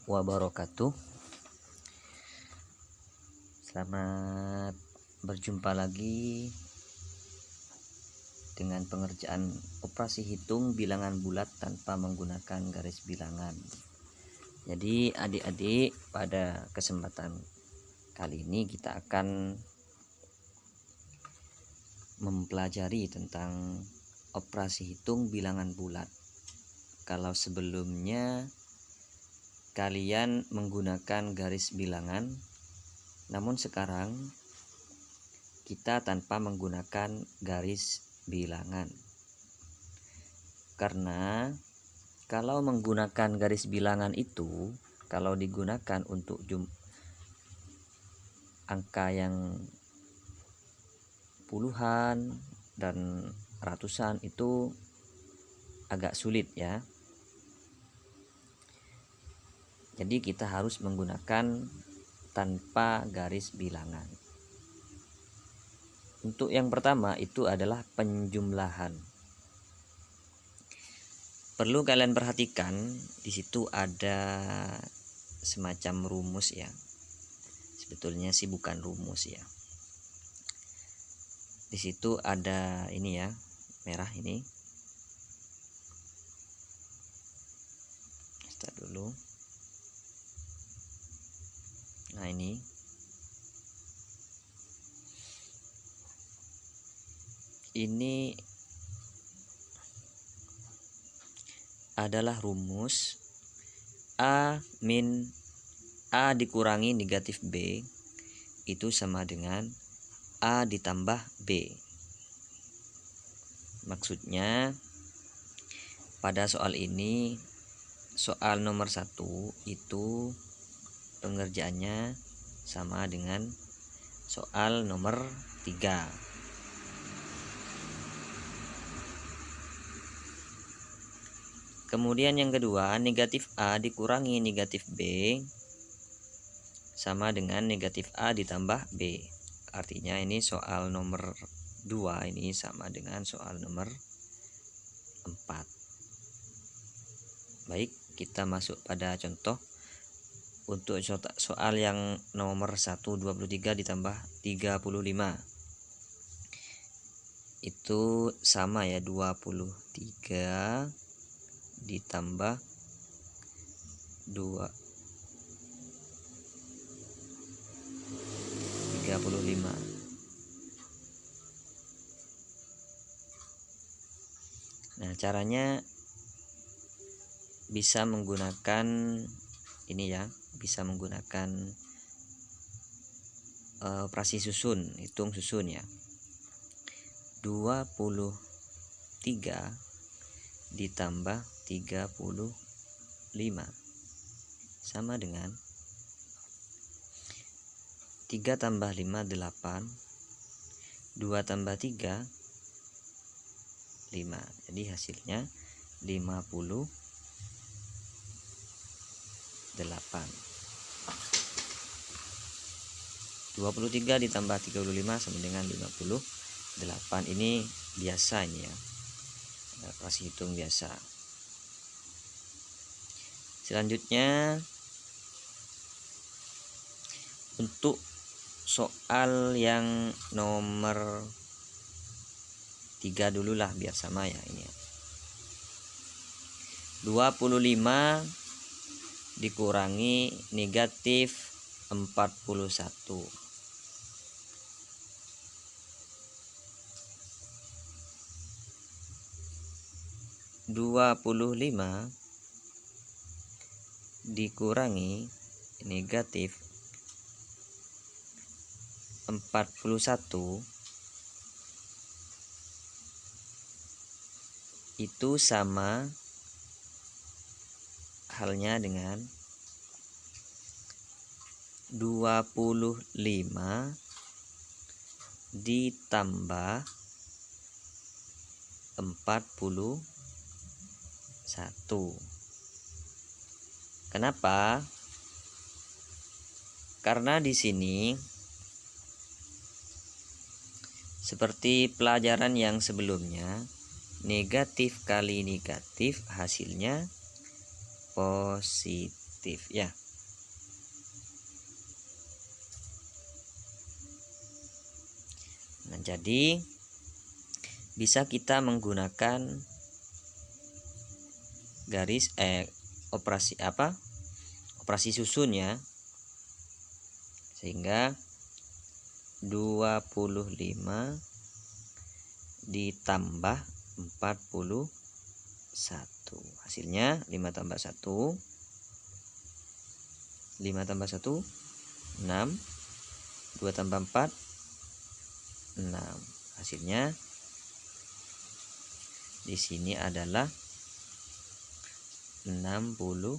wabarakatuh. Selamat berjumpa lagi dengan pengerjaan operasi hitung bilangan bulat tanpa menggunakan garis bilangan. Jadi adik-adik, pada kesempatan kali ini kita akan mempelajari tentang operasi hitung bilangan bulat. Kalau sebelumnya kalian menggunakan garis bilangan, namun sekarang kita tanpa menggunakan garis bilangan. Karena kalau menggunakan garis bilangan itu, kalau digunakan untuk angka yang puluhan dan ratusan itu agak sulit ya. Jadi kita harus menggunakan tanpa garis bilangan. Untuk yang pertama itu adalah penjumlahan. Perlu kalian perhatikan, di situ ada semacam rumus ya. Sebetulnya sih bukan rumus ya. Di situ ada ini ya, merah ini. Start dulu. Nah ini adalah rumus A dikurangi negatif B itu sama dengan A ditambah B. Maksudnya pada soal ini, soal nomor 1 itu pengerjaannya sama dengan soal nomor 3. Kemudian yang kedua, negatif A dikurangi negatif B sama dengan negatif A ditambah B. Artinya ini soal nomor 2 ini sama dengan soal nomor 4. Baik, kita masuk pada contoh. Untuk soal yang nomor 1, 23 ditambah 35 itu sama ya, 23 ditambah 35. Nah, caranya bisa menggunakan ini ya, bisa menggunakan operasi susun, hitung susun ya. 23 ditambah 35 sama dengan 3 tambah 5 8, 2 tambah 3 5. Jadi hasilnya 58. 23 ditambah 35 sama dengan 58. Ini biasa ini ya, operasi hitung biasa. Selanjutnya untuk soal yang nomor 3 dulu lah biar sama ya ini ya. 25 dikurangi negatif 41. 25 dikurangi negatif 41 itu sama halnya dengan 25 ditambah 41. Kenapa? Karena di sini seperti pelajaran yang sebelumnya, negatif kali negatif hasilnya positif. aktif ya. Nah, jadi bisa kita menggunakan garis operasi susun ya, sehingga 25 ditambah 41, hasilnya 5 tambah 1 5 tambah 1 6, 2 tambah 4 6, hasilnya di sini adalah 66.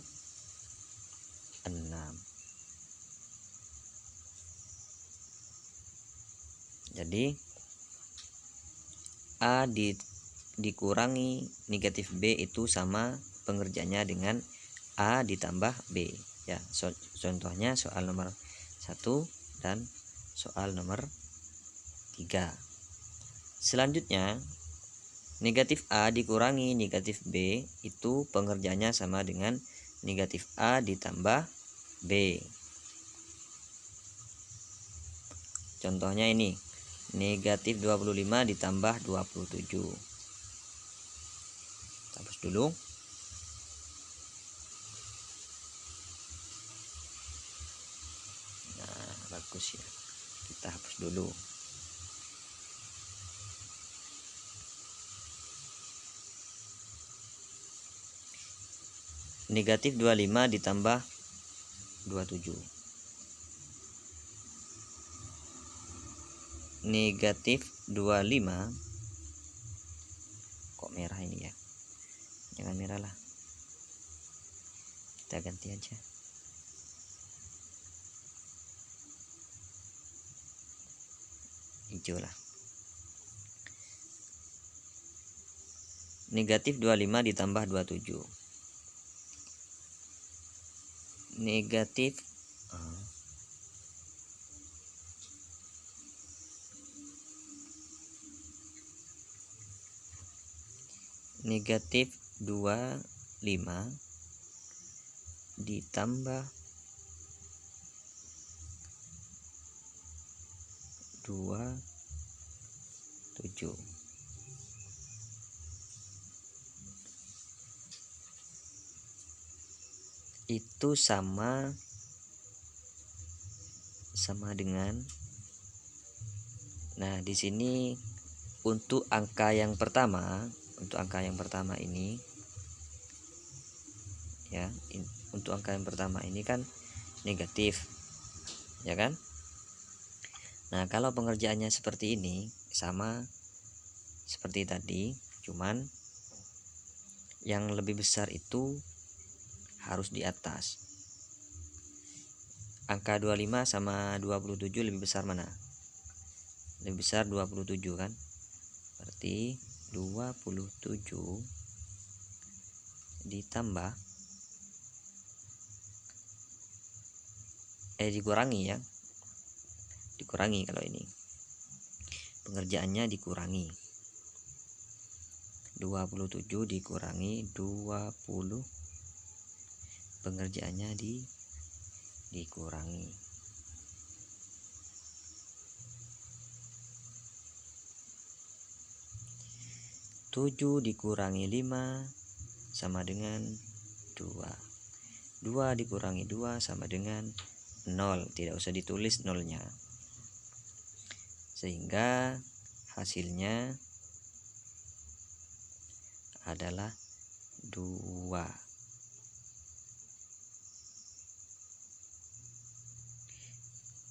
Jadi A dikurangi negatif B itu sama pengerjaannya dengan A ditambah B ya. Contohnya soal nomor 1 dan soal nomor 3. Selanjutnya negatif A dikurangi negatif B itu pengerjaannya sama dengan negatif A ditambah B. Contohnya ini negatif 25 ditambah 27. Hapus dulu. Nah, bagus ya. Kita hapus dulu. Negatif 25 ditambah 27. Negatif 25. Kok merah ini ya? Jangan merah lah. Kita ganti aja. Hijau lah. Negatif 25 ditambah 27. Negatif negatif 25 ditambah 27 itu sama dengan, nah di sini untuk angka yang pertama ini ya, untuk angka yang pertama ini kan negatif ya kan. Nah, kalau pengerjaannya seperti ini sama seperti tadi, cuman yang lebih besar itu harus di atas. Angka 25 sama 27 lebih besar mana? Lebih besar 27 kan? Berarti 27 ditambah dikurangi ya. Dikurangi kalau ini. Pengerjaannya dikurangi. 27 dikurangi 20, pengerjaannya dikurangi. Tujuh dikurangi 5 sama dengan 2. 2 dikurangi 2 sama dengan 0. Tidak usah ditulis nolnya. Sehingga hasilnya adalah 2.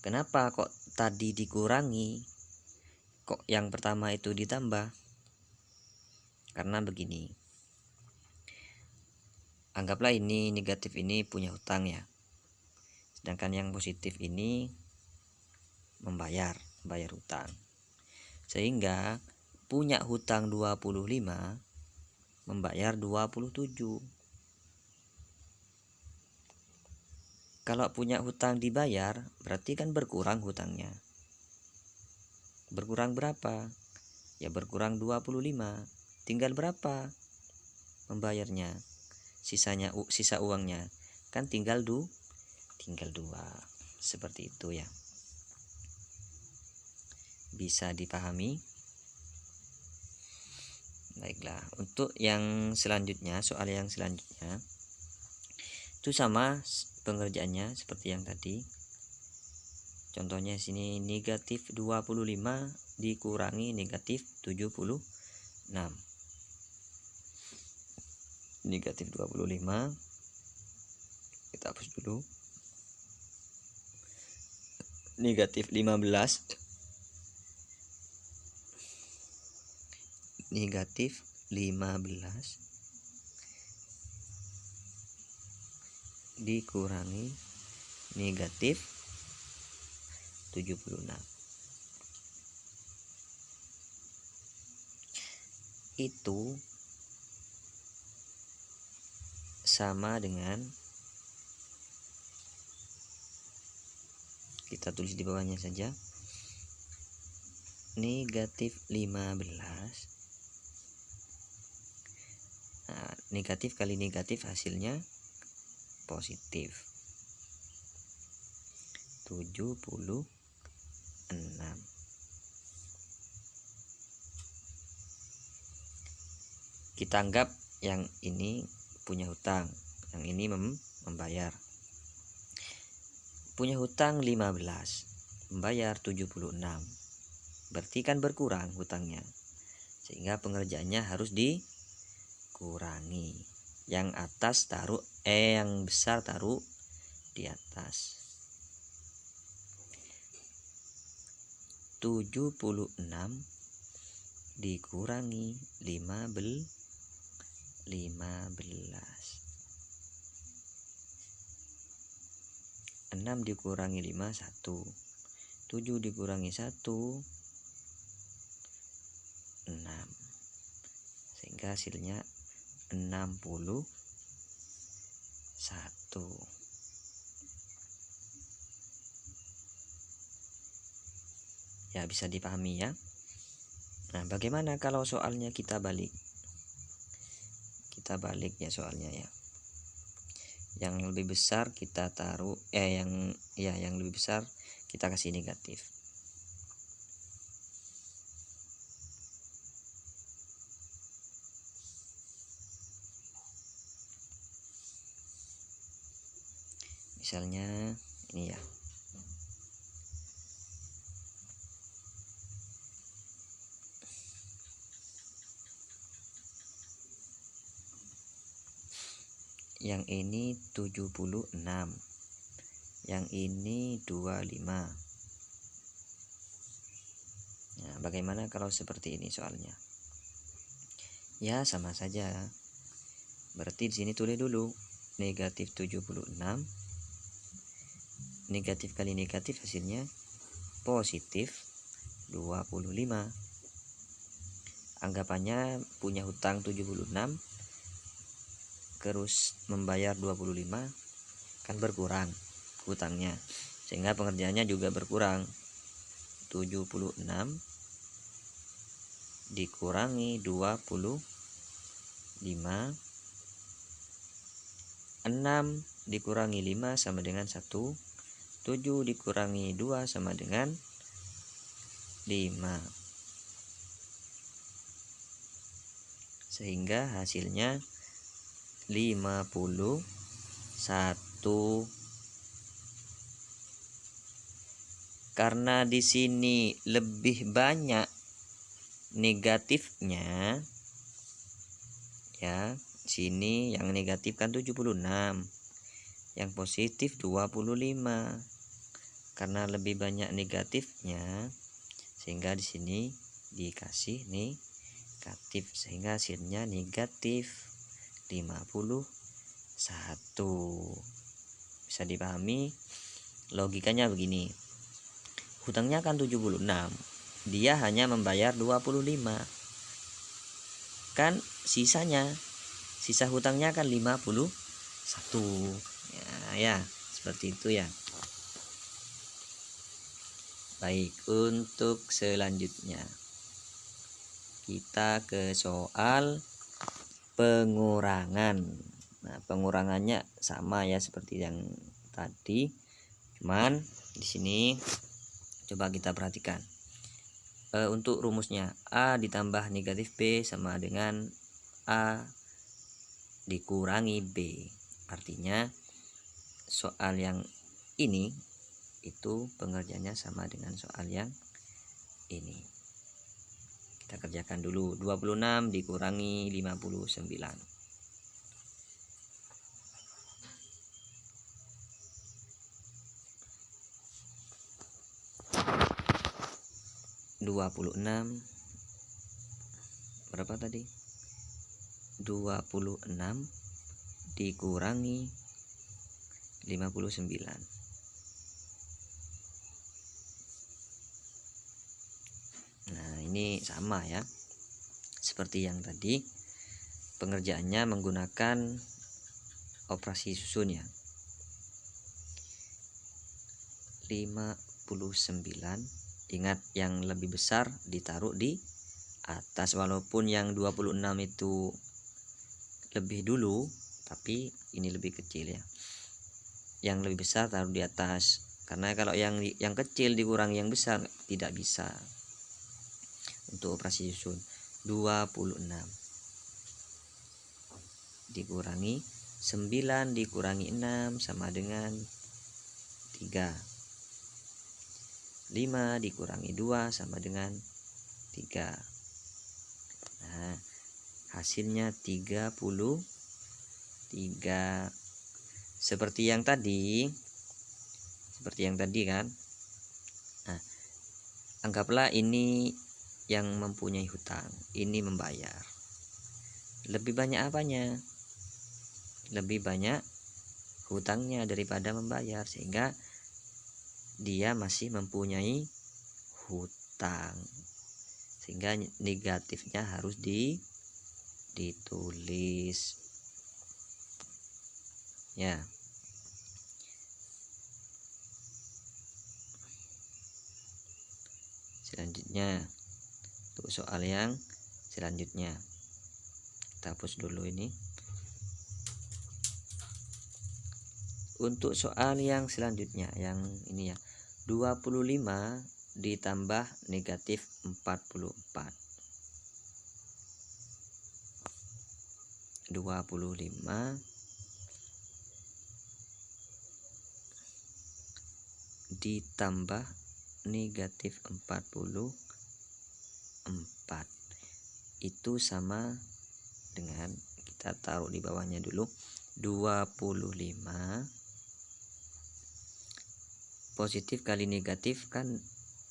Kenapa kok tadi dikurangi, kok yang pertama itu ditambah? Karena begini, anggaplah ini negatif ini punya hutang ya, sedangkan yang positif ini membayar hutang, sehingga punya hutang 25 membayar 27. Kalau punya hutang dibayar berarti kan berkurang hutangnya. Berkurang berapa? Ya berkurang 25. Tinggal berapa membayarnya? Sisa uangnya kan tinggal 2. Seperti itu ya. Bisa dipahami? Baiklah, untuk yang selanjutnya, soal yang selanjutnya itu sama pengerjaannya seperti yang tadi. Contohnya sini negatif 25 dikurangi negatif 76. Negatif 25 kita hapus dulu. Negatif 15 dikurangi negatif 76. Itu sama dengan, kita tulis di bawahnya saja, negatif 15. Nah, negatif kali negatif hasilnya positif 76. Kita anggap yang ini punya hutang, yang ini membayar. Punya hutang 15, membayar 76. Berarti kan berkurang hutangnya. Sehingga pengerjaannya harus dikurangi. Yang atas taruh yang besar taruh di atas. 76 dikurangi 15. 6 dikurangi 5 1. 7 dikurangi 1 6. Sehingga hasilnya 61. Ya, bisa dipahami ya. Nah, bagaimana kalau soalnya kita balik? Kita balik ya soalnya ya. Yang lebih besar kita taruh yang lebih besar kita kasih negatif. Misalnya ini ya. Yang ini 76. Yang ini 25. Nah, bagaimana kalau seperti ini soalnya? Ya, sama saja. Berarti di sini tulis dulu negatif 76. Negatif kali negatif hasilnya positif 25. Anggapannya punya hutang 76 terus membayar 25, kan berkurang hutangnya, sehingga pengerjaannya juga berkurang. 76 dikurangi 25, 6 dikurangi 5 sama dengan 1, 7 dikurangi 2 sama dengan 5, sehingga hasilnya 51. Karena di sini lebih banyak negatifnya ya, sini yang negatif kan 76, yang positif 25. Karena lebih banyak negatifnya sehingga di sini dikasih negatif, sehingga hasilnya negatif 51. Bisa dipahami? Logikanya begini. Hutangnya kan 76. Dia hanya membayar 25. Kan sisa hutangnya kan 51. Ya, seperti itu ya. Baik, untuk selanjutnya kita ke soal pengurangan. Nah, pengurangannya sama ya seperti yang tadi, cuman di sini coba kita perhatikan. Untuk rumusnya A ditambah negatif B sama dengan A dikurangi B. Artinya soal yang ini itu pengerjaannya sama dengan soal yang ini. Kita kerjakan dulu. 26 dikurangi 59. 26 berapa tadi? 26 dikurangi 59. Nah, ini sama ya. Seperti yang tadi, pengerjaannya menggunakan operasi susun ya. 59, ingat yang lebih besar ditaruh di atas, walaupun yang 26 itu lebih dulu, tapi ini lebih kecil ya. Yang lebih besar taruh di atas, karena kalau yang kecil dikurangi yang besar tidak bisa. Untuk operasi susun 26 dikurangi 9 dikurangi 6 sama dengan 3. 5 dikurangi 2 sama dengan 3. Nah, hasilnya 33. Seperti yang tadi kan. Nah, anggaplah ini yang mempunyai hutang, ini membayar. Lebih banyak apanya? Lebih banyak hutangnya daripada membayar, sehingga dia masih mempunyai hutang, sehingga negatifnya harus ditulis ya. Selanjutnya untuk soal yang selanjutnya, kita hapus dulu ini. Untuk soal yang selanjutnya, yang ini ya, 25 ditambah negatif 44. 25 ditambah negatif 44 itu sama dengan, kita taruh di bawahnya dulu, 25 positif kali negatif kan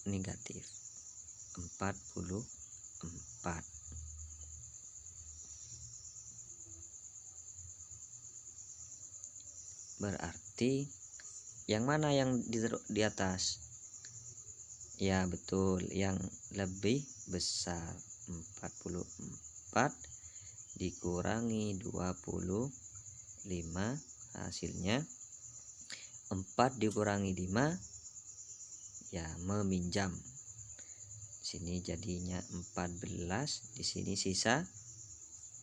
negatif 44. Berarti yang mana yang di atas? Ya betul, yang lebih besar. 44 dikurangi 25, hasilnya 4 dikurangi 5 ya meminjam. Sini jadinya 14, di sini sisa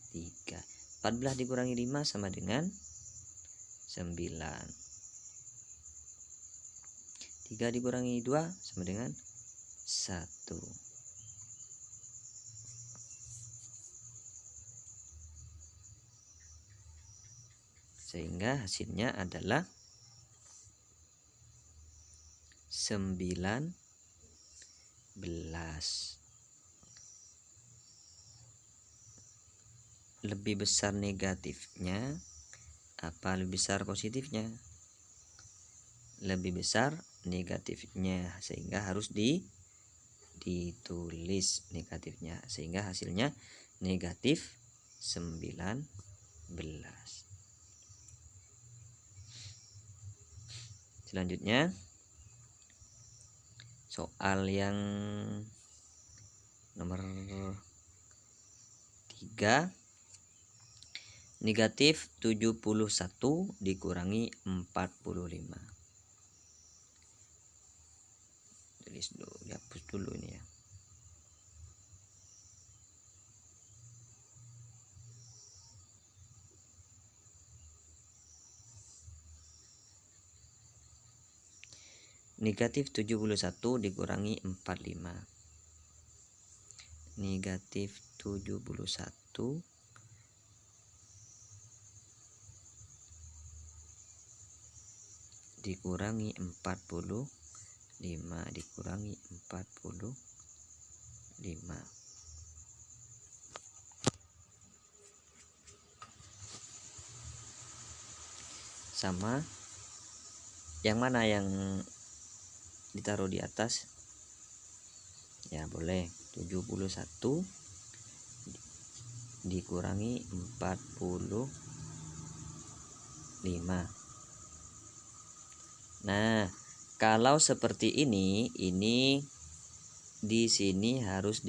3. 14 dikurangi 5 sama dengan 9. 3 dikurangi 2 sama dengan 1. Sehingga hasilnya adalah 19. Lebih besar negatifnya apa lebih besar positifnya? Lebih besar negatifnya, sehingga harus ditulis negatifnya, sehingga hasilnya negatif 19. Selanjutnya soal yang nomor 3, negatif 71 dikurangi 45. Tulis dulu, dihapus dulu ini ya. Negatif 71 dikurangi 45. Negatif 71 dikurangi 45 dikurangi 45 sama yang mana yang ditaruh di atas? Ya boleh, 71 dikurangi 45. Nah, kalau seperti ini di sini harus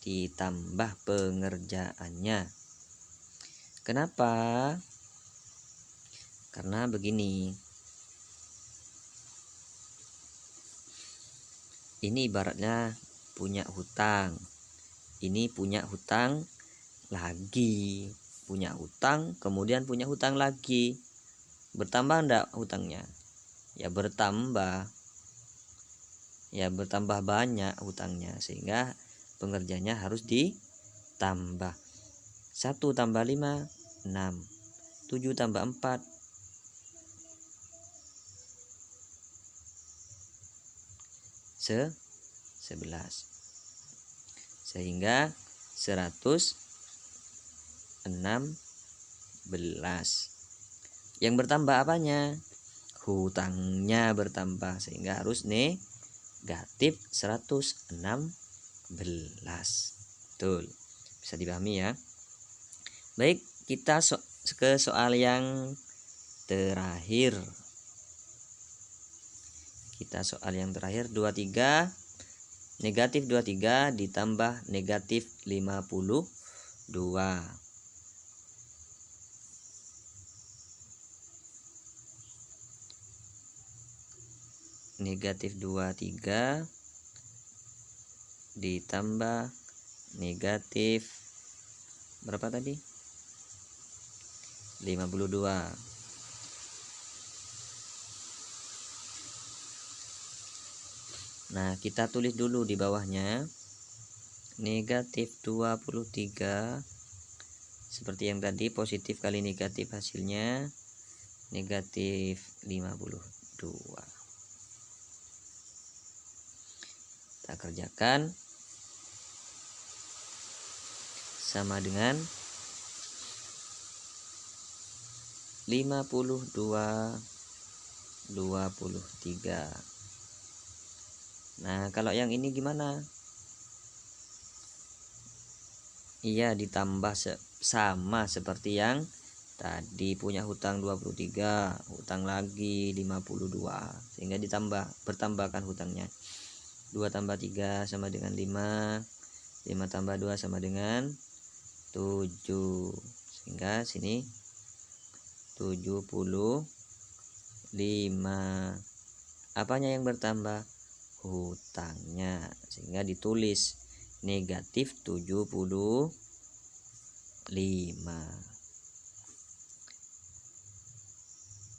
ditambah pengerjaannya. Kenapa? Karena begini. Ini ibaratnya punya hutang. Ini punya hutang lagi. Punya hutang, kemudian punya hutang lagi. Bertambah enggak hutangnya? Ya bertambah. Ya bertambah banyak hutangnya, sehingga pengerjanya harus ditambah. 1 tambah 5, 6. 7 tambah 4, 11. Sehingga 116. Yang bertambah apanya? Hutangnya bertambah, sehingga harus negatif 116. Betul. Bisa dipahami ya. Baik, kita ke soal yang terakhir. Kita soal yang terakhir, 23. Negatif 23 ditambah negatif 52. Negatif 23 ditambah negatif berapa tadi? 52. Nah, kita tulis dulu di bawahnya. Negatif 23 seperti yang tadi, positif kali negatif hasilnya negatif 52. Kita kerjakan sama dengan 52 23. Nah, kalau yang ini gimana? Iya, ditambah sama seperti yang tadi, punya hutang 23, hutang lagi 52, sehingga bertambahkan hutangnya. 2 tambah 3 sama dengan 5, 5 tambah 2 sama dengan 7, sehingga sini 75. Apanya yang bertambah? Hutangnya, sehingga ditulis negatif 75.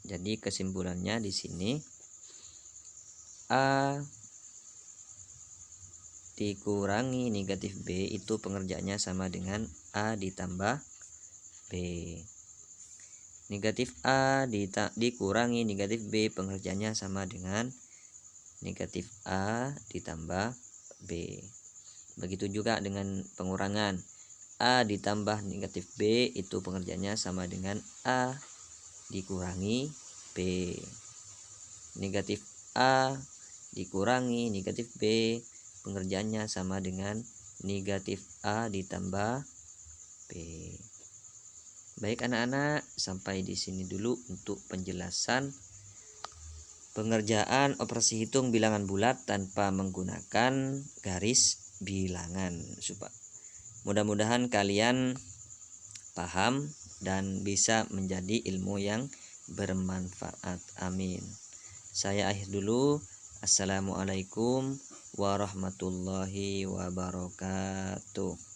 Jadi kesimpulannya di sini A dikurangi negatif B itu pengerjaannya sama dengan A ditambah B. Negatif A dikurangi negatif B pengerjaannya sama dengan negatif A ditambah B. Begitu juga dengan pengurangan. A ditambah negatif B itu pengerjaannya sama dengan A dikurangi B. Negatif A dikurangi negatif B pengerjaannya sama dengan negatif A ditambah B. Baik anak-anak, sampai di sini dulu untuk penjelasan pengerjaan operasi hitung bilangan bulat tanpa menggunakan garis bilangan. Mudah-mudahan kalian paham dan bisa menjadi ilmu yang bermanfaat. Amin. Saya akhir dulu. Assalamualaikum warahmatullahi wabarakatuh.